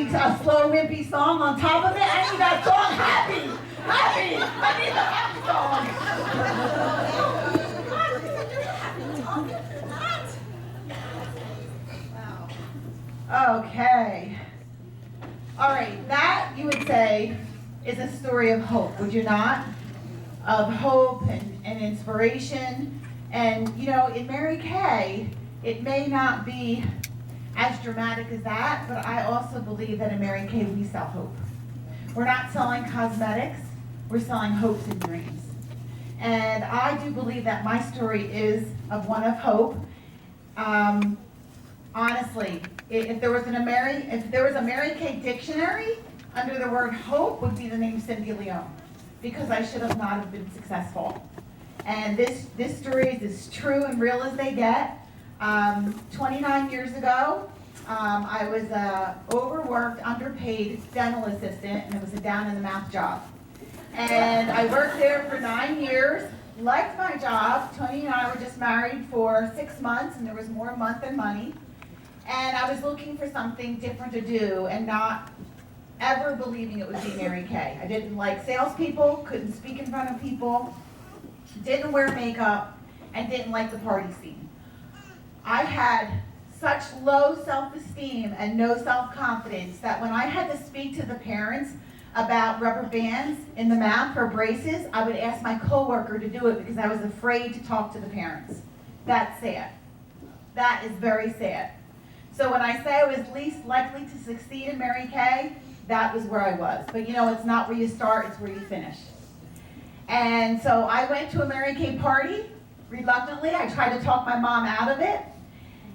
need a slow, wimpy song on top of it. I need that song happy. Happy. I need the happy song. Okay. All right, that you would say is a story of hope, would you not? Of hope and inspiration. And, you know, in Mary Kay, it may not be as dramatic as that, but I also believe that in Mary Kay we sell hope. We're not selling cosmetics, we're selling hopes and dreams. And I do believe that my story is of one of hope. Honestly, if there was a Mary Kay dictionary, under the word hope would be the name Cindy Leone, because I should have not have been successful. And this story is as true and real as they get. 29 years ago, I was a overworked, underpaid dental assistant, and it was a down-in-the-mouth job. And I worked there for 9 years, liked my job. Tony and I were just married for 6 months, and there was more month than money. And I was looking for something different to do and not ever believing it would be Mary Kay. I didn't like salespeople, couldn't speak in front of people, didn't wear makeup, and didn't like the party scene. I had such low self-esteem and no self-confidence that when I had to speak to the parents about rubber bands in the mouth for braces, I would ask my coworker to do it because I was afraid to talk to the parents. That's sad. That is very sad. So when I say I was least likely to succeed in Mary Kay, that was where I was. But you know, it's not where you start, it's where you finish. And so I went to a Mary Kay party, reluctantly. I tried to talk my mom out of it.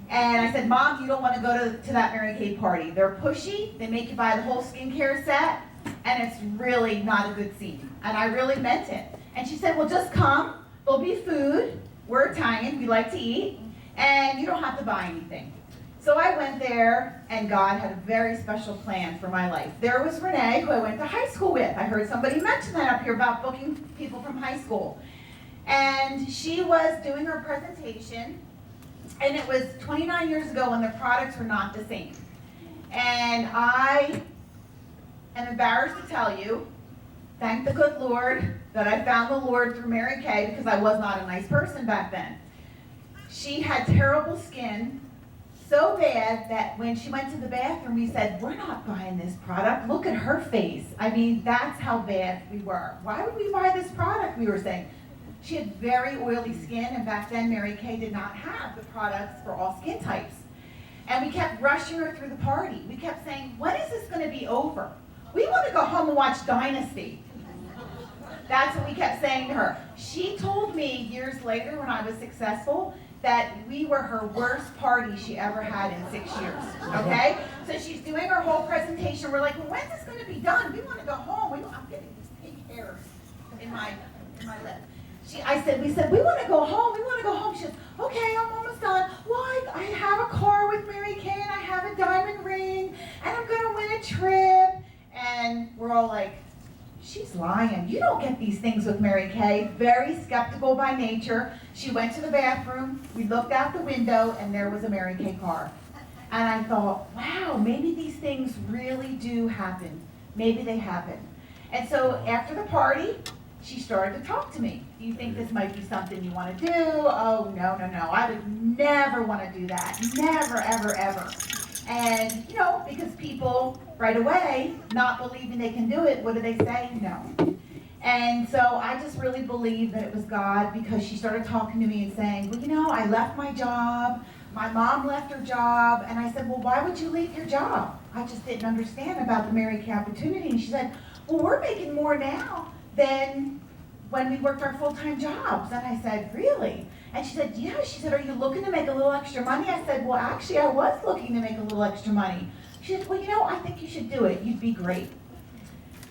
And I said, Mom, you don't want to go to that Mary Kay party. They're pushy, they make you buy the whole skincare set, and it's really not a good scene. And I really meant it. And she said, well, just come, there'll be food, we're Italian, we like to eat, and you don't have to buy anything. So I went there, and God had a very special plan for my life. There was Renee, who I went to high school with. I heard somebody mention that up here about booking people from high school. And she was doing her presentation, and it was 29 years ago when the products were not the same. And I am embarrassed to tell you, thank the good Lord, that I found the Lord through Mary Kay, because I was not a nice person back then. She had terrible skin, so bad that when she went to the bathroom, we said, we're not buying this product. Look at her face. I mean, that's how bad we were. Why would we buy this product, we were saying. She had very oily skin, and back then Mary Kay did not have the products for all skin types. And we kept rushing her through the party. We kept saying, when is this going to be over? We want to go home and watch Dynasty. That's what we kept saying to her. She told me years later when I was successful that we were her worst party she ever had in 6 years, okay? So she's doing her whole presentation. We're like, well, when's this going to be done? We want to go home. I'm getting these pink hairs in my lip. We said, we want to go home. We want to go home. She says, okay, I'm almost done. Well, I have a car with Mary Kay, and I have a diamond ring, and I'm going to win a trip. And we're all like, she's lying. You don't get these things with Mary Kay. Very skeptical by nature. She went to the bathroom. We looked out the window, and there was a Mary Kay car. And I thought, wow, maybe these things really do happen. Maybe they happen. And so after the party, she started to talk to me. Do you think this might be something you want to do? Oh, no. I would never want to do that. Never, ever, ever. And, you know, because people right away, not believing they can do it, what do they say? No. And so I just really believe that it was God, because she started talking to me and saying, well, you know, I left my job. My mom left her job. And I said, well, why would you leave your job? I just didn't understand about the Mary Kay opportunity. And she said, well, we're making more now than when we worked our full-time jobs. And I said, really? And she said, yeah. She said, are you looking to make a little extra money? I said, well, actually, I was looking to make a little extra money. She said, well, you know, I think you should do it. You'd be great.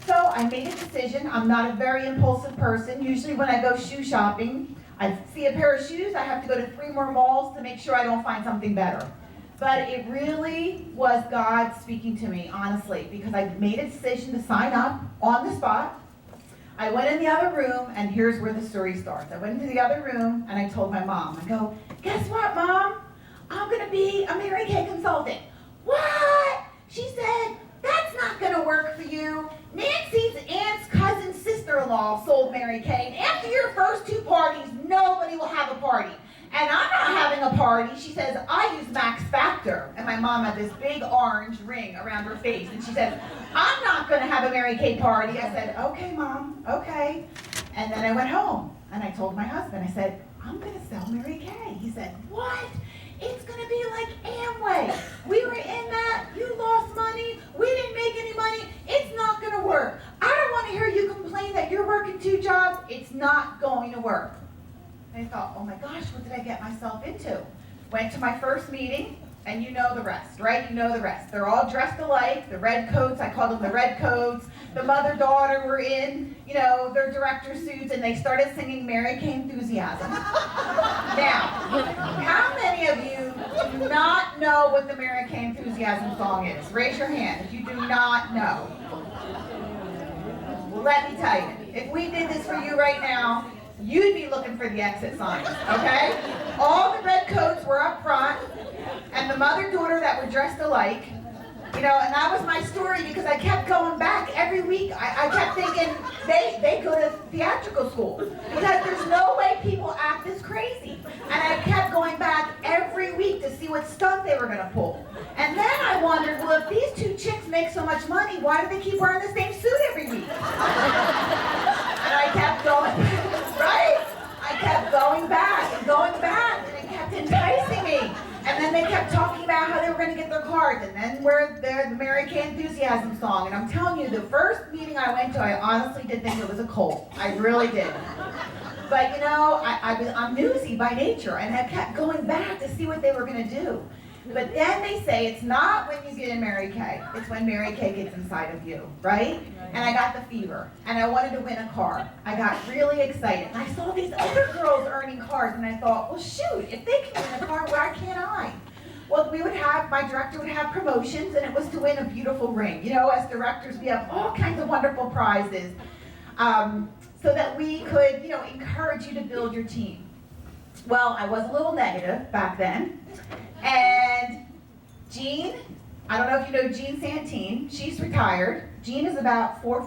So I made a decision. I'm not a very impulsive person. Usually when I go shoe shopping, I see a pair of shoes, I have to go to 3 more malls to make sure I don't find something better. But it really was God speaking to me, honestly, because I made a decision to sign up on the spot. I went in the other room, and here's where the story starts. I went into the other room, and I told my mom, I go, guess what, Mom? I'm going to be a Mary Kay consultant. What? She said, that gonna work for you. Nancy's aunt's cousin's sister-in-law sold Mary Kay, and after your first 2 parties, nobody will have a party. And I'm not having a party. She says, I use Max Factor. And my mom had this big orange ring around her face. And she says, I'm not going to have a Mary Kay party. I said, okay, Mom, okay. And then I went home. And I told my husband, I said, I'm going to sell Mary Kay. He said, what? It's going to be like Amway. We were in that. You lost money. We didn't make any money. It's not going to work. I don't want to hear you complain that you're working 2 jobs. It's not going to work. And I thought, oh my gosh, what did I get myself into? Went to my first meeting, and you know the rest, right? You know the rest. They're all dressed alike, the red coats, I called them the red coats. The mother-daughter were in, you know, their director suits, and they started singing Mary Kay Enthusiasm. Now, how many of you do not know what the Mary Kay Enthusiasm song is? Raise your hand if you do not know. Well, let me tell you, if we did this for you right now, you'd be looking for the exit signs, okay? All the red coats were up front, and the mother-daughter that were dressed alike, you know, and that was my story because I kept going back every week. I kept thinking, they go to theatrical school because there's no way people act this crazy. And I kept going back every week to see what stunt they were going to pull. And then I wondered, well, if these 2 chicks make so much money, why do they keep wearing the same suit every week? And I kept going, right? I kept going back, and it kept enticing me. And then they kept talking about how they were going to get their cards, and then where the Mary Kay Enthusiasm song. And I'm telling you, the first meeting I went to, I honestly did think it was a cult. I really did. But you know, I'm newsy by nature, and I kept going back to see what they were going to do. But then they say it's not when you get in Mary Kay, it's when Mary Kay gets inside of you, right? And I got the fever, and I wanted to win a car. I got really excited. And I saw these other girls earning cars, and I thought, well, shoot, if they can win a car, why can't I? Well, my director would have promotions, and it was to win a beautiful ring. You know, as directors, we have all kinds of wonderful prizes so that we could, you know, encourage you to build your team. Well, I was a little negative back then. And Jean, I don't know if you know Jean Santine, she's retired. Jean is about 4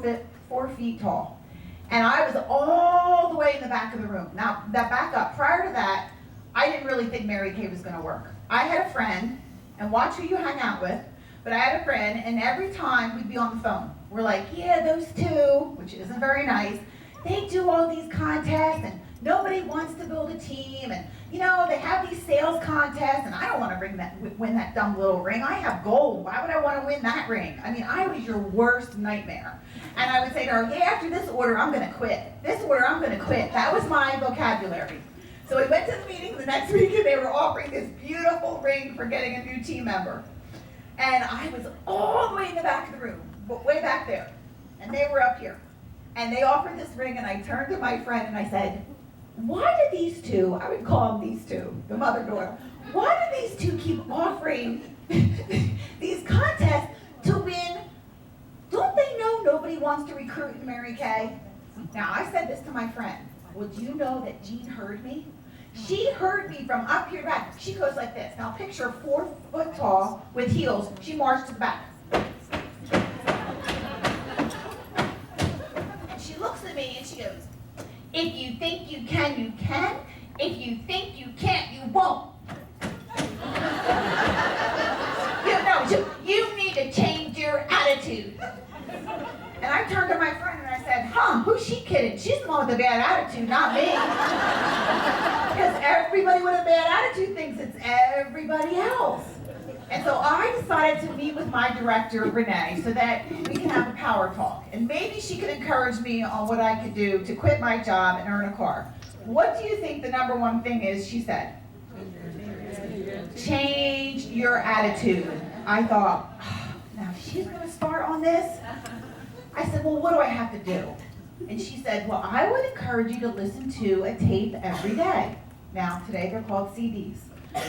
feet tall. And I was all the way in the back of the room. Now, that back up, prior to that, I didn't really think Mary Kay was going to work. I had a friend, and watch who you hang out with, but I had a friend, and every time we'd be on the phone. We're like, yeah, those 2, which isn't very nice, they do all these contests, and nobody wants to build a team, and you know, they have these sales contests, and I don't want to win that dumb little ring. I have gold. Why would I want to win that ring? I mean, I was your worst nightmare. And I would say to her, yeah, after this order, I'm going to quit. This order, I'm going to quit. That was my vocabulary. So we went to the meeting the next week, and they were offering this beautiful ring for getting a new team member. And I was all the way in the back of the room, way back there. And they were up here. And they offered this ring, and I turned to my friend, and I said, why do these 2, I would call them these 2, the mother-daughter, why do these 2 keep offering these contests to win? Don't they know nobody wants to recruit in Mary Kay? Now, I said this to my friend. Well, do you know that Jean heard me? She heard me from up here back. She goes like this. Now, picture 4 foot tall with heels. She marched to the back. And she looks at me and she goes, if you think you can, you can. If you think you can't, you won't. You need to change your attitude. And I turned to my friend and I said, who's she kidding? She's the one with the bad attitude, not me. Because everybody with a bad attitude thinks it's everybody else. And so I decided to meet with my director, Renee, so that we can have a power talk. And maybe she could encourage me on what I could do to quit my job and earn a car. What do you think the number 1 thing is, she said? Change your attitude. I thought, now she's going to start on this? I said, well, what do I have to do? And she said, well, I would encourage you to listen to a tape every day. Now, today they're called CDs.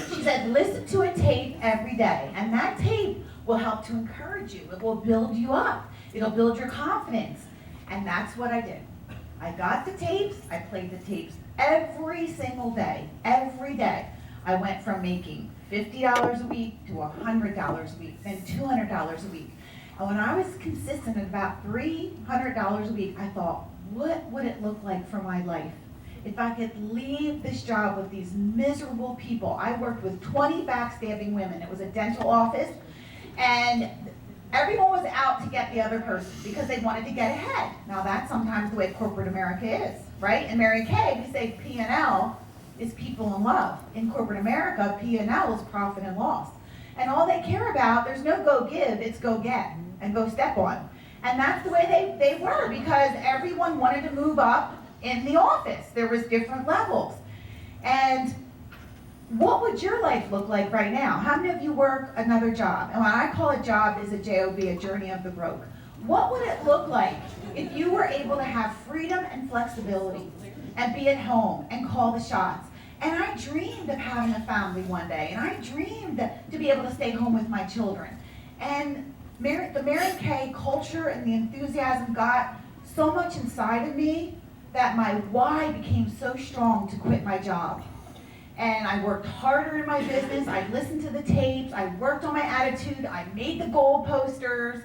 She said, listen to a tape every day, and that tape will help to encourage you. It will build you up. It'll build your confidence. And that's what I did. I got the tapes. I played the tapes every single day, every day. I went from making $50 a week to $100 a week, then $200 a week. And when I was consistent at about $300 a week, I thought, what would it look like for my life if I could leave this job with these miserable people? I worked with 20 backstabbing women. It was a dental office, and everyone was out to get the other person because they wanted to get ahead. Now that's sometimes the way corporate America is, right? In Mary Kay, we say P&L is people in love. In corporate America, P&L is profit and loss. And all they care about, there's no go give, it's go get and go step on. And that's the way they were, because everyone wanted to move up in the office. There was different levels. And what would your life look like right now? How many of you work another job? And when I call a job is a JOB, a journey of the broke. What would it look like if you were able to have freedom and flexibility and be at home and call the shots? And I dreamed of having a family one day, and I dreamed to be able to stay home with my children. And the Mary Kay culture and the enthusiasm got so much inside of me that my why became so strong to quit my job. And I worked harder in my business, I listened to the tapes, I worked on my attitude, I made the goal posters,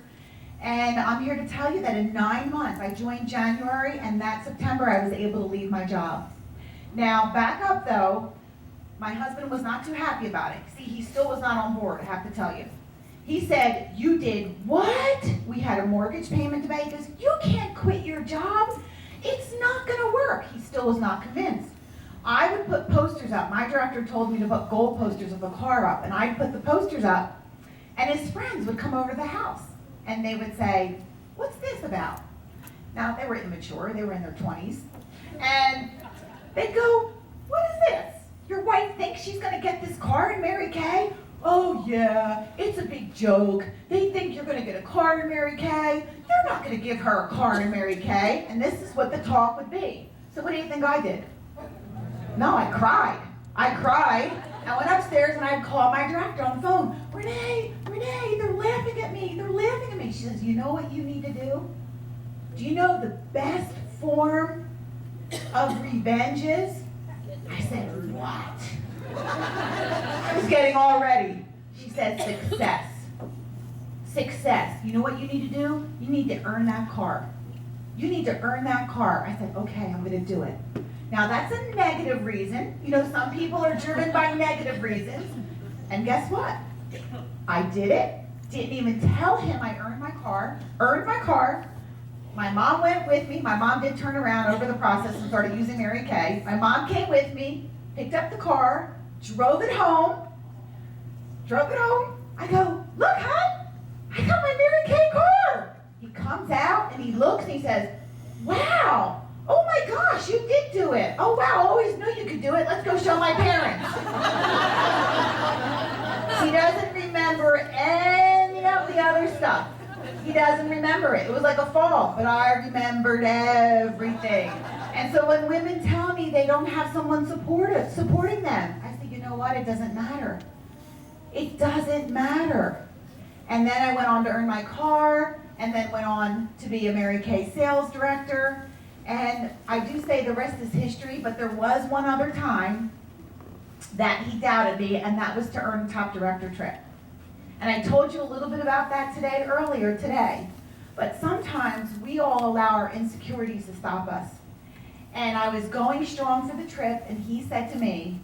and I'm here to tell you that in 9 months, I joined January, and that September I was able to leave my job. Now, back up though, my husband was not too happy about it. See, he still was not on board, I have to tell you. He said, "You did what?" We had a mortgage payment to pay. He goes, "You can't quit your job. It's not gonna work." He still was not convinced. I would put posters up. My director told me to put goal posters of the car up, and I'd put the posters up, and his friends would come over to the house, and they would say, "What's this about?" Now, they were immature. They were in their 20s. And they'd go, "What is this? Your wife thinks she's gonna get this car in Mary Kay? Oh yeah, it's a big joke. They think you're gonna get a car in Mary Kay. You're not gonna give her a car in Mary Kay." And this is what the talk would be. So what do you think I did? No, I cried. I went upstairs and I'd call my director on the phone. Renee, they're laughing at me. They're laughing at me. She says, "You know what you need to do? Do you know the best form of revenge is?" I said, "What?" I was getting all ready. She said, "Success. Success. You know what you need to do? You need to earn that car. You need to earn that car." I said, "Okay, I'm going to do it." Now that's a negative reason. You know, some people are driven by negative reasons. And guess what? I did it. Didn't even tell him I earned my car. My mom went with me. My mom did turn around over the process and started using Mary Kay. My mom came with me, picked up the car, drove it home. I go, "Look, hon, I got my Mary Kay car." He comes out and he looks and he says, "Wow. Oh my gosh, you did do it. Oh wow, I always knew you could do it. Let's go show my parents." He doesn't remember any of the other stuff. He doesn't remember it. It was like a fall, but I remembered everything. And so when women tell me they don't have someone supporting them, I say, "You know what? It doesn't matter. It doesn't matter." And then I went on to earn my car, and then went on to be a Mary Kay sales director. And I do say the rest is history, but there was one other time that he doubted me, and that was to earn the top director trip. And I told you a little bit about that earlier today. But sometimes we all allow our insecurities to stop us. And I was going strong for the trip, and he said to me,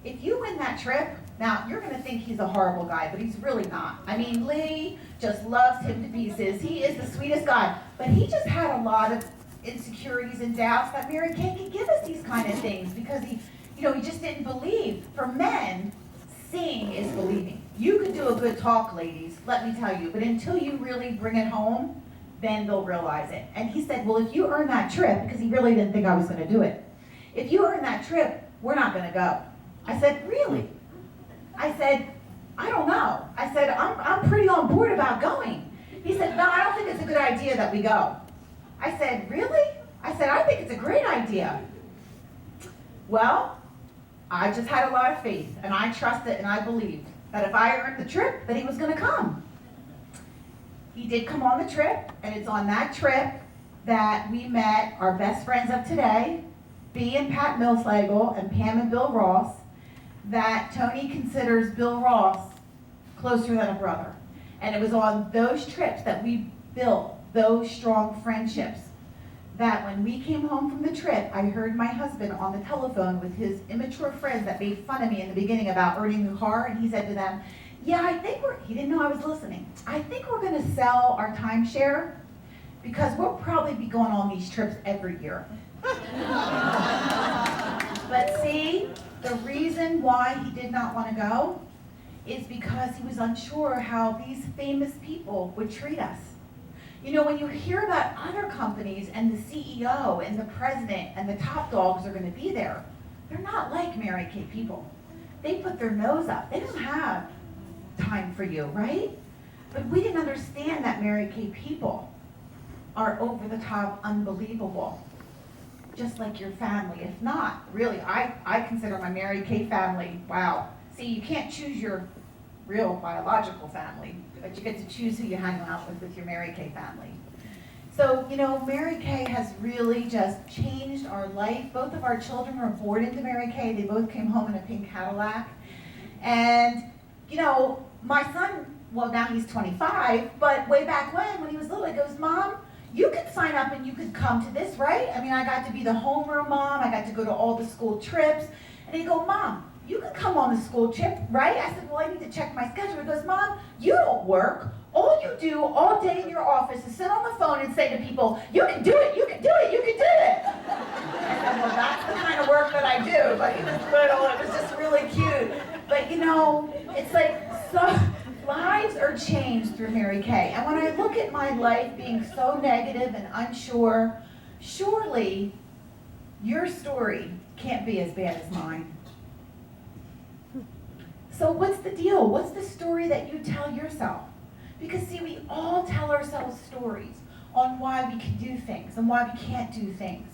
"If you win that trip," now you're going to think he's a horrible guy, but he's really not. I mean, Lee just loves him to pieces. He is the sweetest guy. But he just had a lot of insecurities and doubts that Mary Kay could give us these kind of things, because he just didn't believe. For men, seeing is believing. You could do a good talk, ladies, let me tell you, but until you really bring it home, then they'll realize it. And he said, "Well, if you earn that trip," because he really didn't think I was going to do it, "if you earn that trip, we're not going to go." I said, "Really?" I said, "I don't know." I said, I'm pretty on board about going." He said, "No, I don't think it's a good idea that we go." I said, "Really?" I said, "I think it's a great idea." Well, I just had a lot of faith, and I trusted and I believed that if I earned the trip, that he was going to come. He did come on the trip, and it's on that trip that we met our best friends of today, B and Pat Millslegel and Pam and Bill Ross, that Tony considers Bill Ross closer than a brother. And it was on those trips that we built those strong friendships. That when we came home from the trip, I heard my husband on the telephone with his immature friends that made fun of me in the beginning about earning the car, and he said to them, yeah, I think he didn't know I was listening. I think we're gonna sell our timeshare because we'll probably be going on these trips every year. But see, the reason why he did not want to go is because he was unsure how these famous people would treat us. You know, when you hear about other companies and the CEO and the president and the top dogs are going to be there, they're not like Mary Kay people. They put their nose up. They don't have time for you, right? But we didn't understand that Mary Kay people are over the top unbelievable, just like your family. If not, really, I consider my Mary Kay family, wow. See, you can't choose your real biological family, but you get to choose who you hang out with your Mary Kay family. So, you know, Mary Kay has really just changed our life. Both of our children were born into Mary Kay. They both came home in a pink Cadillac. And, you know, my son, well, now he's 25, but way back when he was little, he goes, Mom, you could sign up and you could come to this, right? I mean, I got to be the homeroom mom. I got to go to all the school trips. And he'd go, Mom, you could come on the school trip, right? I said, well, I need to check my schedule. He goes, Mom, you don't work. All you do all day in your office is sit on the phone and say to people, you can do it, you can do it, you can do it. I said, well, that's the kind of work that I do. But he was little, it was just really cute. But you know, it's like, so lives are changed through Mary Kay. And when I look at my life being so negative and unsure, surely your story can't be as bad as mine. So what's the deal? What's the story that you tell yourself? Because see, we all tell ourselves stories on why we can do things and why we can't do things.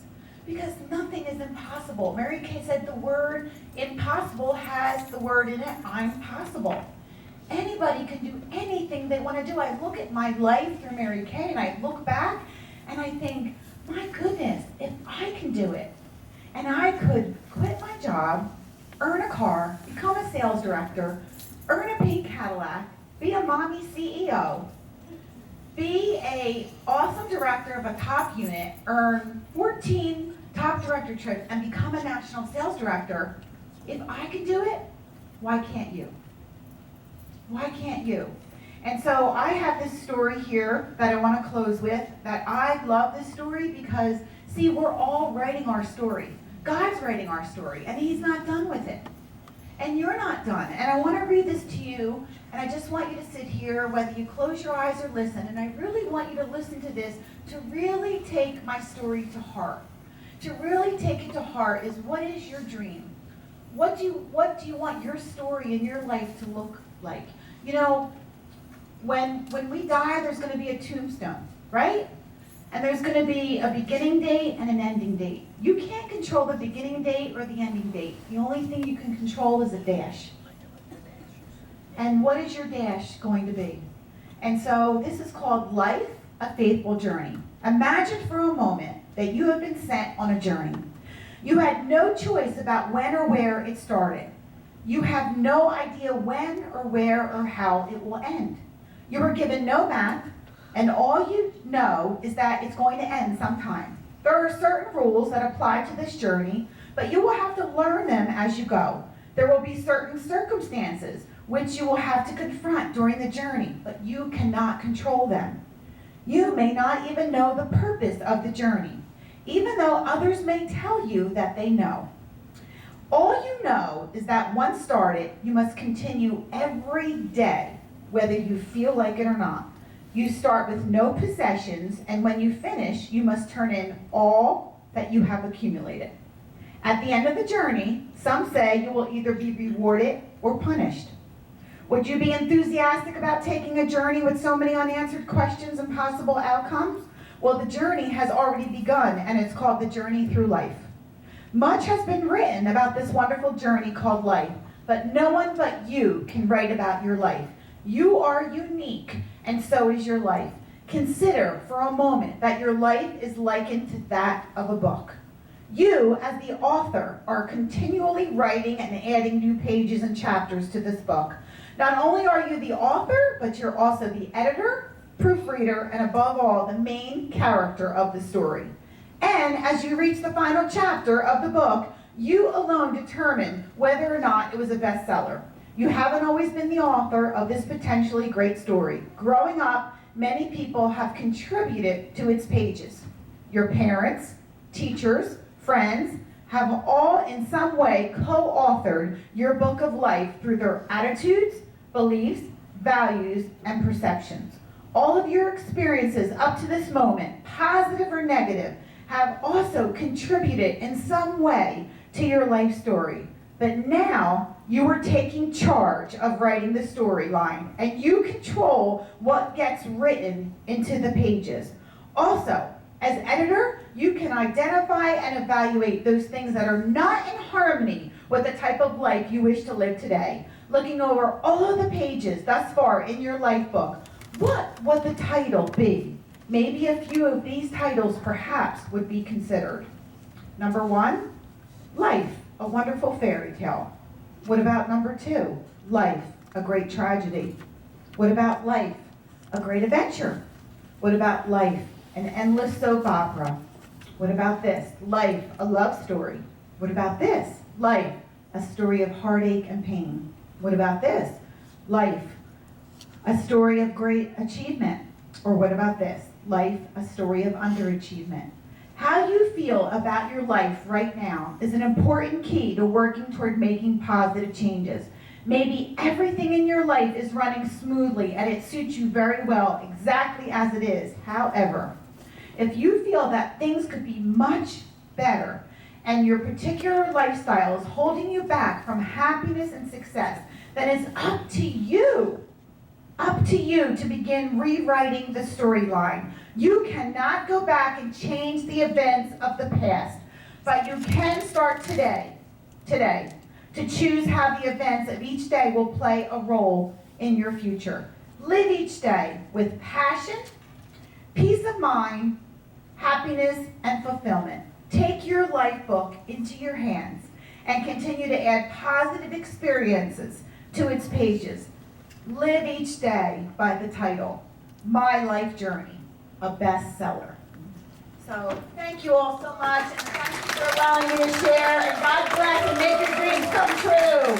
Because nothing is impossible. Mary Kay said the word impossible has the word in it, I'm possible. Anybody can do anything they want to do. I look at my life through Mary Kay and I look back and I think, my goodness, if I can do it, and I could quit my job, earn a car, become a sales director, earn a pink Cadillac, be a mommy CEO, be a awesome director of a top unit, earn 14 top director trips, and become a national sales director, if I can do it, why can't you? Why can't you? And so I have this story here that I want to close with, that I love this story because, see, we're all writing our story. God's writing our story, and he's not done with it. And you're not done. And I want to read this to you, and I just want you to sit here, whether you close your eyes or listen, and I really want you to listen to this, to really take my story to heart. To really take it to heart is, what is your dream? What do you want your story in your life to look like? You know, when we die, there's going to be a tombstone, right? And there's going to be a beginning date and an ending date. You can't control the beginning date or the ending date. The only thing you can control is a dash. And what is your dash going to be? And so this is called Life, a Faithful Journey. Imagine for a moment that you have been sent on a journey. You had no choice about when or where it started. You have no idea when or where or how it will end. You were given no map, and all you know is that it's going to end sometime. There are certain rules that apply to this journey, but you will have to learn them as you go. There will be certain circumstances which you will have to confront during the journey, but you cannot control them. You may not even know the purpose of the journey, even though others may tell you that they know. All you know is that once started, you must continue every day, whether you feel like it or not. You start with no possessions, and when you finish, you must turn in all that you have accumulated. At the end of the journey, some say you will either be rewarded or punished. Would you be enthusiastic about taking a journey with so many unanswered questions and possible outcomes? Well, the journey has already begun, and it's called the journey through life. Much has been written about this wonderful journey called life, but no one but you can write about your life. You are unique, and so is your life. Consider for a moment that your life is likened to that of a book. You, as the author, are continually writing and adding new pages and chapters to this book. Not only are you the author, but you're also the editor, proofreader, and above all, the main character of the story. And as you reach the final chapter of the book, you alone determine whether or not it was a bestseller. You haven't always been the author of this potentially great story. Growing up, many people have contributed to its pages. Your parents, teachers, friends have all in some way co-authored your book of life through their attitudes, beliefs, values, and perceptions. All of your experiences up to this moment, positive or negative, have also contributed in some way to your life story. But now you are taking charge of writing the storyline, and you control what gets written into the pages. Also, as editor, you can identify and evaluate those things that are not in harmony with the type of life you wish to live today. Looking over all of the pages thus far in your life book, what would the title be? Maybe a few of these titles perhaps would be considered. Number 1, Life, a Wonderful Fairy Tale. What about number 2? Life, a Great Tragedy. What about Life, a Great Adventure? What about Life, an Endless Soap Opera? What about this? Life, a Love Story. What about this? Life, a Story of Heartache and Pain. What about this? Life, a Story of Great Achievement. Or what about this? Life, a Story of Underachievement. How you feel about your life right now is an important key to working toward making positive changes. Maybe everything in your life is running smoothly and it suits you very well exactly as it is. However, if you feel that things could be much better and your particular lifestyle is holding you back from happiness and success, then it's up to you to begin rewriting the storyline. You cannot go back and change the events of the past, but you can start today, to choose how the events of each day will play a role in your future. Live each day with passion, peace of mind, happiness, and fulfillment. Take your life book into your hands and continue to add positive experiences to its pages. Live each day by the title, My Life Journey, a bestseller. So thank you all so much, and thank you for allowing me to share, and God bless and make your dreams come true.